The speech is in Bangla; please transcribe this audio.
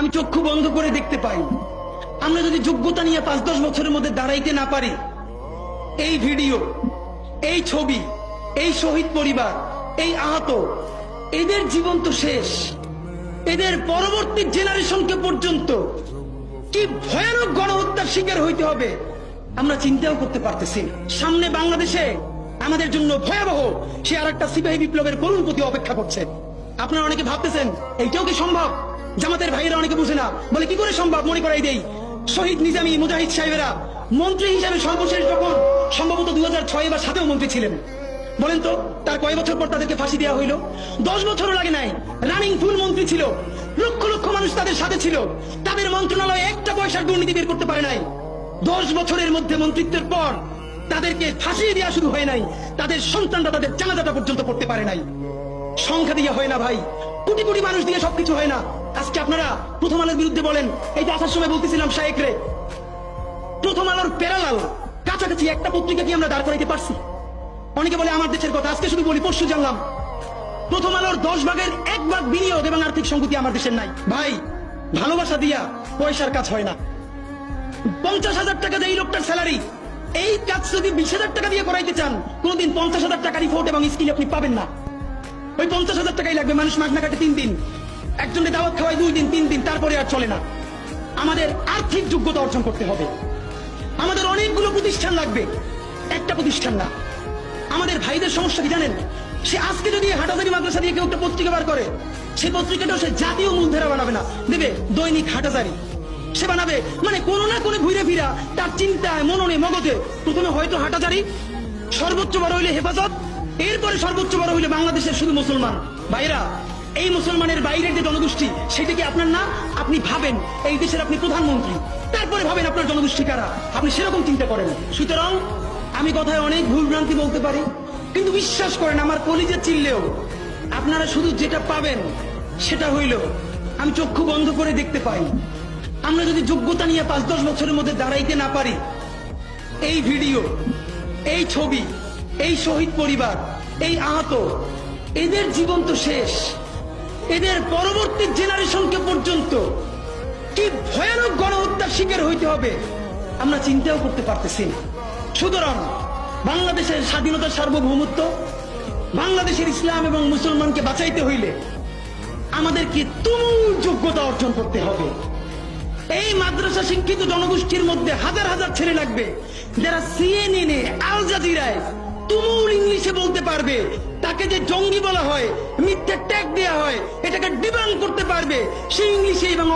আমি চক্ষু বন্ধ করে দেখতে পাই। আমরা যদি যোগ্যতা নিয়ে 5-10 বছরের মধ্যে দাঁড়াইতে না পারি, এই ভিডিও, এই ছবি, এই শহীদ পরিবার, এই আহত, এদের জীবন তো শেষ। এদের পরবর্তী জেনারেশনকে পর্যন্ত কি ভয়ানক গণহত্যার শিকার হইতে হবে আমরা চিন্তাও করতে পারতেছি না। সামনে বাংলাদেশে আমাদের জন্য ভয়াবহ সে আর একটা সিপাহী বিপ্লবের করুণ প্রতি অপেক্ষা করছে। আপনারা অনেকে ভাবতেছেন এইটাও কি সম্ভব? জামাতের ভাইয়েরা অনেকে বুঝে না, বলে কি করে সম্ভব? মনে করাই দেই, শহীদ নিজামী মুজাহিদ সাহেবেরা মন্ত্রী হিসাবে সর্বশেষ যখন সম্ভবত 2006 বা 2007 মন্ত্রী ছিলেন, বলেন তো তার কয় বছর পর তাদেরকে ফাঁসি দেওয়া হইল? 10 বছরও লাগে নাই। রানিং ফুল মন্ত্রী ছিল, লক্ষ লক্ষ মানুষ তাদের সাথে ছিল, তাদের মন্ত্রণালয়ে একটা পয়সার দুর্নীতি বের করতে পারে নাই। 10 বছরের মধ্যে মন্ত্রিত্বের পর তাদেরকে ফাঁসি দেওয়া শুরু হয় নাই, তাদের সন্তানরা তাদের জানাজাটা পর্যন্ত করতে পারে নাই। সংখ্যা দিয়ে হয় না ভাই, কোটি কোটি মানুষ দিয়ে সবকিছু হয় না। আজকে আপনারা প্রথম আলোর বিরুদ্ধে বলেন, এই যে আসার সময় বলতেছিলাম শায়েকরে, প্রথম আলোর প্যারালাল কাছাকাছি একটা পত্রিকা কি আমরা দাঁড় করাইতে পারছি? অনেকে বলে আমার দেশের কথা, আজকে শুধু বলি, পরশু জানলাম প্রথম আলোর 10 ভাগের 1 ভাগ বিনিয়োগ এবং আর্থিক সংগতি আমার দেশের নাই। ভাই, ভালোবাসা দিয়া পয়সার কাজ হয় না। 50,000 টাকা দিয়ে এই লোকটার স্যালারি, এই কাজ যদি 20,000 টাকা দিয়ে করাইতে চান, কোনদিন 50,000 টাকা রিপোর্ট এবং স্কিল আপনি পাবেন না। ওই 50,000 টাকাই লাগবে। মানুষ মাগনা কাটে 3 দিন, একজনের দাওয়াত খাওয়ায় 2 দিন 3 দিন, তারপরে আর চলে না। আমাদের আর্থিক যোগ্যতা অর্জন করতে হবে। আমাদের অনেকগুলো প্রতিষ্ঠান লাগবে, একটা প্রতিষ্ঠান না। আমাদের ভাইদের সমস্যা কি জানেন? সে আজকে যদি হাটাজারি মাদ্রাসা দিয়ে কেউ একটা পত্রিকা বার করে, সেই পত্রিকাটাও সে জাতীয় মূলধারা বানাবে না, দেবে দৈনিক হাটাজারি। সে বানাবে মানে কোনো না কোনো ঘুরে ফিরা তার চিন্তায়, মননে, মগজে প্রথমে হয়তো হাটাজারি, সর্বোচ্চ বড় হইলে হেফাজত, এরপরে সর্বোচ্চ বড় হইলে বাংলাদেশের শুধু মুসলমান। ভাইরা, এই মুসলমানের বাইরের যে জনগোষ্ঠী, সেটা কি আপনার না? আপনি ভাবেন এই দেশের আপনি প্রধানমন্ত্রী, তারপরে ভাবেন আপনার জনগোষ্ঠী কারা, আপনি সেরকম চিন্তা করেন। সুতরাং আমি কথায় অনেক ভুল ভ্রান্তি বলতে পারি, কিন্তু বিশ্বাস করেন আমার কলিজে চিল্লেও আপনারা শুধু যেটা পাবেন সেটা হইল আমি চক্ষু বন্ধ করে দেখতে পাই। আমরা যদি যোগ্যতা নিয়ে 5-10 বছরের মধ্যে দাঁড়াইতে না পারি, এই ভিডিও, এই ছবি, এই শহীদ পরিবার, এই আহত, এদের জীবন তো শেষ। এদের পরবর্তী জেনারেশনকে পর্যন্ত কি ভয়ানক গণহত্যার শিকার হইতে হবে আমরা চিন্তাও করতে পারতেছি না। সুতরাং বাংলাদেশের স্বাধীনতার সার্বভৌমত্ব, বাংলাদেশের ইসলাম এবং মুসলমানকে বাঁচাইতে হইলে আমাদেরকে তুমুল যোগ্যতা অর্জন করতে হবে। এই মাদ্রাসা শিক্ষিত জনগোষ্ঠীর মধ্যে হাজার হাজার ছেলে লাগবে যারা CNN, আল জাজিরায় তুমুল ইংলিশে বলতে পারবে। তাকে যে জঙ্গি বলা হয়, মিথ্যা ট্যাগ দেওয়া হয়, এটাকে ডিবাঙ্ক করতে পারবে সেই ইংলিশে এবং